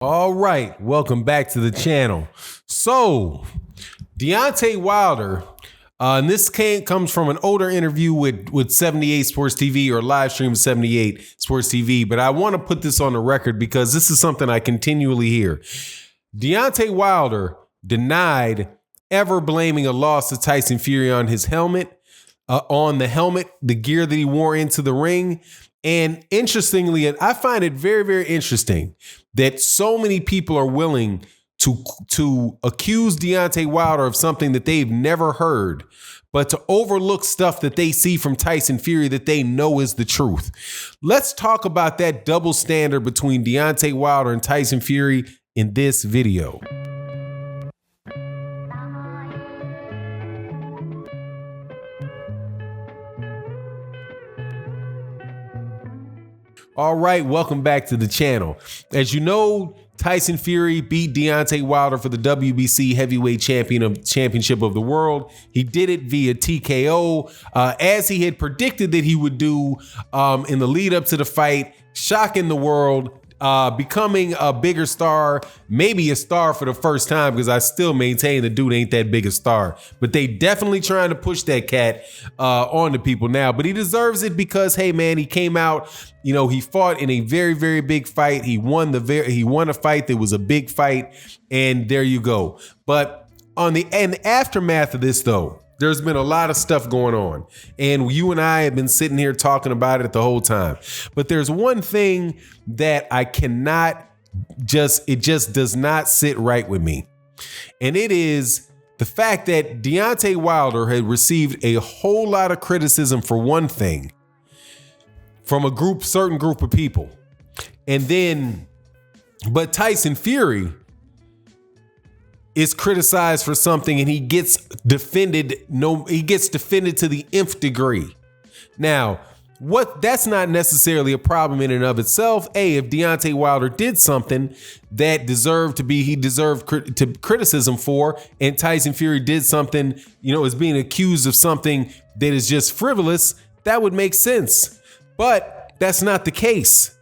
All right, welcome back to the channel. So, Deontay Wilder, and this comes from an older interview with 78 Sports TV or live stream 78 Sports TV, but I want to put this on the record because this is something I continually hear. Deontay Wilder denied ever blaming a loss to Tyson Fury on his helmet, the gear that he wore into the ring. And interestingly, and I find it very, very interesting that so many people are willing to accuse Deontay Wilder of something that they've never heard, but to overlook stuff that they see from Tyson Fury that they know is the truth. Let's talk about that double standard between Deontay Wilder and Tyson Fury in this video. All right, welcome back to the channel. As you know, Tyson Fury beat Deontay Wilder for the WBC Heavyweight Championship of the World. He did it via TKO, as he had predicted that he would do in the lead up to the fight, shocking the world, becoming a bigger star, maybe a star for the first time, because I still maintain the dude ain't that big a star. But they definitely trying to push that cat on to people now. But he deserves it because, hey man, he came out, you know, he fought in a very, very big fight. He won a fight that was a big fight, and there you go. But on the aftermath of this, though, there's been a lot of stuff going on, and you and I have been sitting here talking about it the whole time. But there's one thing that I cannot it just does not sit right with me. And it is the fact that Deontay Wilder had received a whole lot of criticism for one thing from a certain group of people. But Tyson Fury is criticized for something and he gets defended to the nth degree. Now, that's not necessarily a problem in and of itself. If Deontay Wilder did something that he deserved criticism for, and Tyson Fury did something, is being accused of something that is just frivolous, that would make sense. But that's not the case.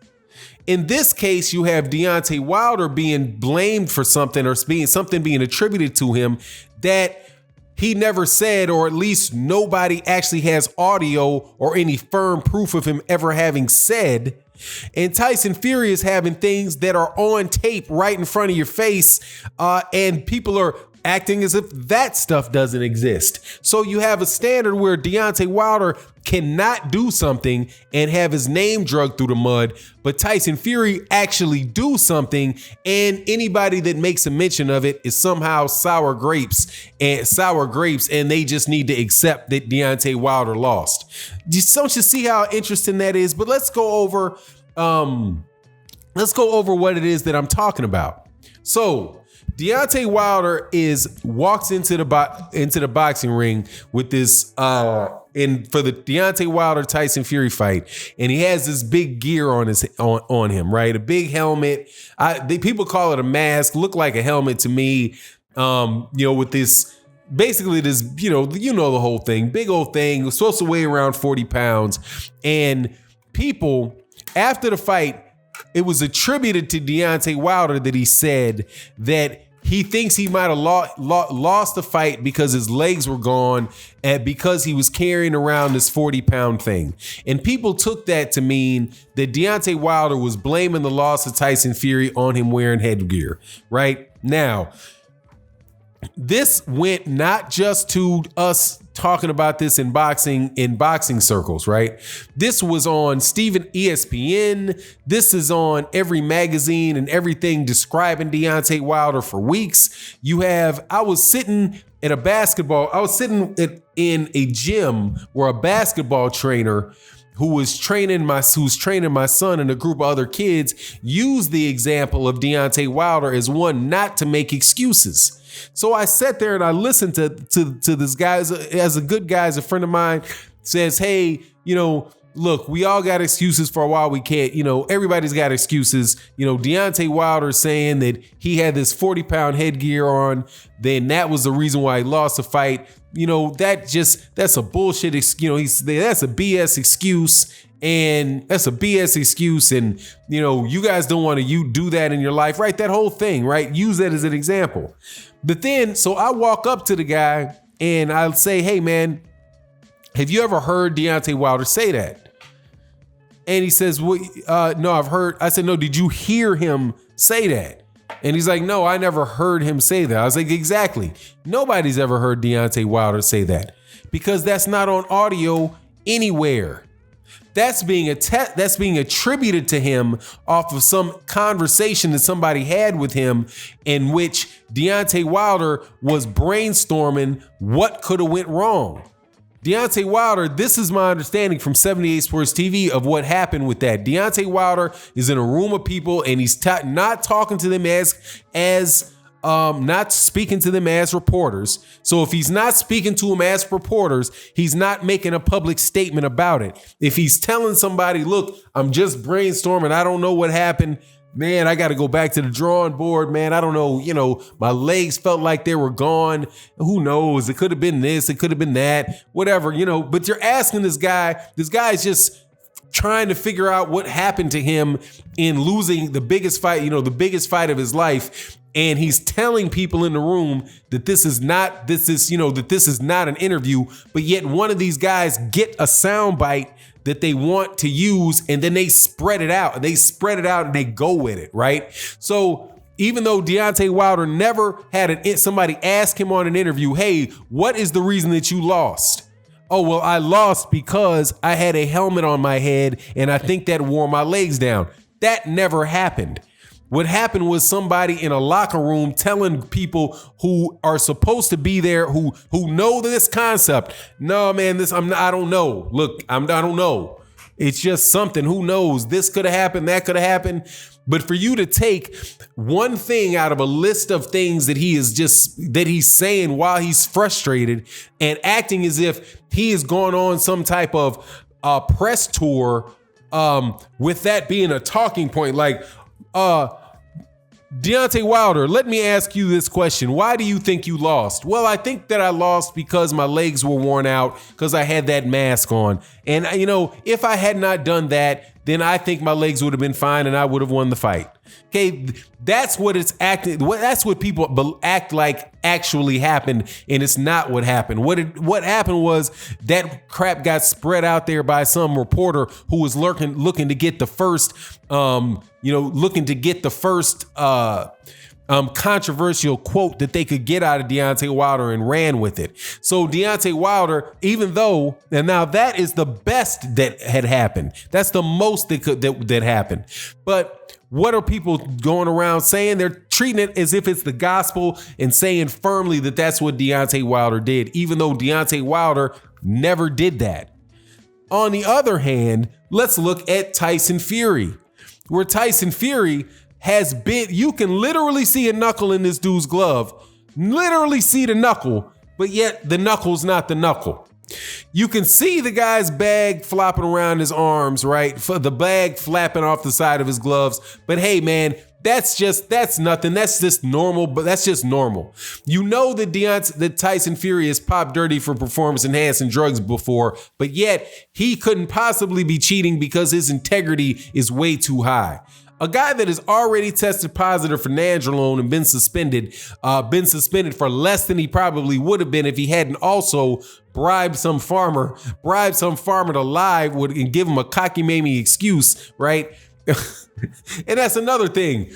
In this case, you have Deontay Wilder being blamed for something or something being attributed to him that he never said, or at least nobody actually has audio or any firm proof of him ever having said. And Tyson Fury is having things that are on tape right in front of your face, and people are acting as if that stuff doesn't exist. So you have a standard where Deontay Wilder cannot do something and have his name dragged through the mud, but Tyson Fury actually do something, and anybody that makes a mention of it is somehow sour grapes, and they just need to accept that Deontay Wilder lost. Don't you see how interesting that is? But let's go over what it is that I'm talking about. So Deontay Wilder walks into the boxing ring with this for the Deontay Wilder Tyson Fury fight, and he has this big gear on him, right? A big helmet. People call it a mask. Look like a helmet to me. With this basically this, the whole thing. Big old thing. It was supposed to weigh around 40 pounds, and people after the fight, it was attributed to Deontay Wilder that he said that he thinks he might have lost the fight because his legs were gone and because he was carrying around this 40-pound thing. And people took that to mean that Deontay Wilder was blaming the loss of Tyson Fury on him wearing headgear, right? Now, this went not just to us talking about this in boxing circles, right? This was on ESPN. This is on every magazine and everything describing Deontay Wilder for weeks. I was sitting in a gym where a basketball trainer who's training my son and a group of other kids used the example of Deontay Wilder as one not to make excuses. So I sat there and I listened to this guy as a good guy, as a friend of mine says, hey, look, we all got excuses for a while. We can't, everybody's got excuses. Deontay Wilder saying that he had this 40-pound headgear on, then that was the reason why he lost the fight. That's a bullshit excuse. That's a BS excuse. And that's a BS excuse. And, you guys don't want to do that in your life, right? That whole thing, right? Use that as an example. But then, so I walk up to the guy and I'll say, hey, man, have you ever heard Deontay Wilder say that? And he says, well, no, I've heard. I said, no, did you hear him say that? And he's like, no, I never heard him say that. I was like, exactly. Nobody's ever heard Deontay Wilder say that because that's not on audio anywhere. That's being attributed to him off of some conversation that somebody had with him in which Deontay Wilder was brainstorming what could have went wrong. Deontay Wilder, this is my understanding from 78 Sports TV of what happened with that. Deontay Wilder is in a room of people and he's not talking to them not speaking to them as reporters. So if he's not speaking to them as reporters, he's not making a public statement about it. If he's telling somebody, look, I'm just brainstorming, I don't know what happened, man, I got to go back to the drawing board, man. I don't know, my legs felt like they were gone. Who knows? It could have been this, it could have been that, whatever, but you're asking this guy's just trying to figure out what happened to him in losing the biggest fight, the biggest fight of his life. And he's telling people in the room that this is not an interview, but yet one of these guys get a soundbite that they want to use, and then they spread it out. And they go with it, right? So even though Deontay Wilder never had somebody ask him on an interview, hey, what is the reason that you lost? Oh, well, I lost because I had a helmet on my head, and I think that wore my legs down. That never happened. What happened was somebody in a locker room telling people who are supposed to be there, who know this concept. No, man, I don't know. Look, I don't know. It's just something. Who knows? This could have happened. That could have happened. But for you to take one thing out of a list of things that he's saying while he's frustrated and acting as if he is going on some type of press tour, with that being a talking point, like, Deontay Wilder, let me ask you this question. Why do you think you lost? Well, I think that I lost because my legs were worn out because I had that mask on. And, if I had not done that, then I think my legs would have been fine and I would have won the fight. Okay, that's what it's acting. That's what people act like actually happened, and it's not what happened. What happened was that crap got spread out there by some reporter who was looking to get the first, controversial quote that they could get out of Deontay Wilder and ran with it. So Deontay Wilder, even though, and now that is the best that had happened. That's the most that happened. But what are people going around saying? They're treating it as if it's the gospel and saying firmly that that's what Deontay Wilder did, even though Deontay Wilder never did that. On the other hand, let's look at Tyson Fury, where Tyson Fury has been, you can literally see a knuckle in this dude's glove, literally see the knuckle, but yet the knuckle's not the knuckle. You can see the guy's bag flopping around his arms, right? For the bag flapping off the side of his gloves. But hey, man, that's nothing. That's just normal, but that's just normal. You know that Tyson Fury has popped dirty for performance enhancing drugs before, but yet he couldn't possibly be cheating because his integrity is way too high. A guy that has already tested positive for nandrolone and been suspended for less than he probably would have been if he hadn't also bribed some farmer to lie and give him a cockamamie excuse, right? And that's another thing.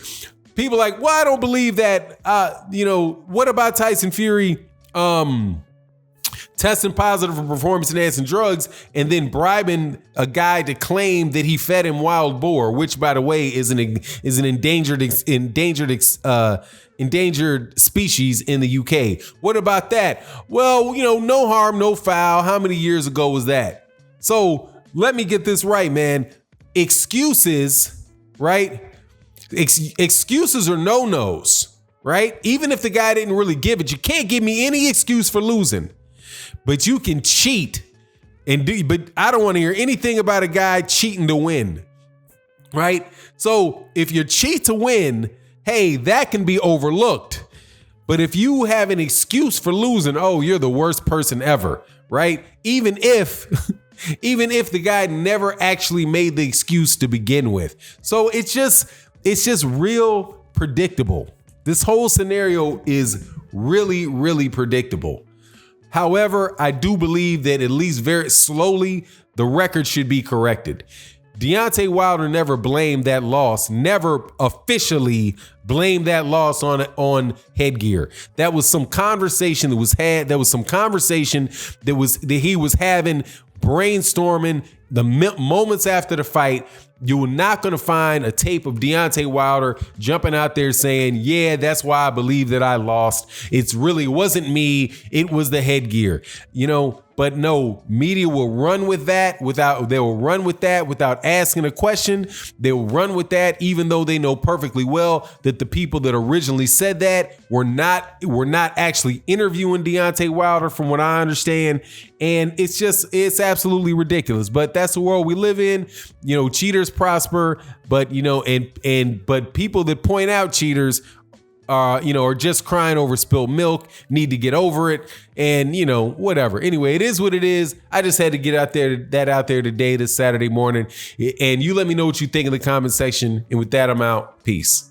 People are like, well, I don't believe that. What about Tyson Fury testing positive for performance-enhancing drugs and then bribing a guy to claim that he fed him wild boar, which, by the way, is an endangered species in the UK. What about that? Well, no harm, no foul. How many years ago was that? So let me get this right, man. Excuses, right? Excuses are no-nos, right? Even if the guy didn't really give it, you can't give me any excuse for losing. But you can cheat but I don't want to hear anything about a guy cheating to win, right? So if you cheat to win, hey, that can be overlooked. But if you have an excuse for losing, oh, you're the worst person ever, right? Even if even if the guy never actually made the excuse to begin with. So it's just real predictable. This whole scenario is really, really predictable. However, I do believe that at least very slowly, the record should be corrected. Deontay Wilder never blamed that loss, never officially blamed that loss on Headgear. That was some conversation that was had. That was some conversation that he was having, brainstorming the moments after the fight. You're not going to find a tape of Deontay Wilder jumping out there saying, yeah, that's why I believe that I lost. It wasn't me. It was the Headgear, but no, media will run with that without asking a question. They'll run with that, even though they know perfectly well that the people that originally said that were not actually interviewing Deontay Wilder, from what I understand. And it's absolutely ridiculous, but that's the world we live in. Cheaters prosper, but but people that point out cheaters are just crying over spilled milk, need to get over it, and whatever. Anyway, it is what it is. I just had to get out there today, this Saturday morning, and you let me know what you think in the comment section. And with that, I'm out. Peace.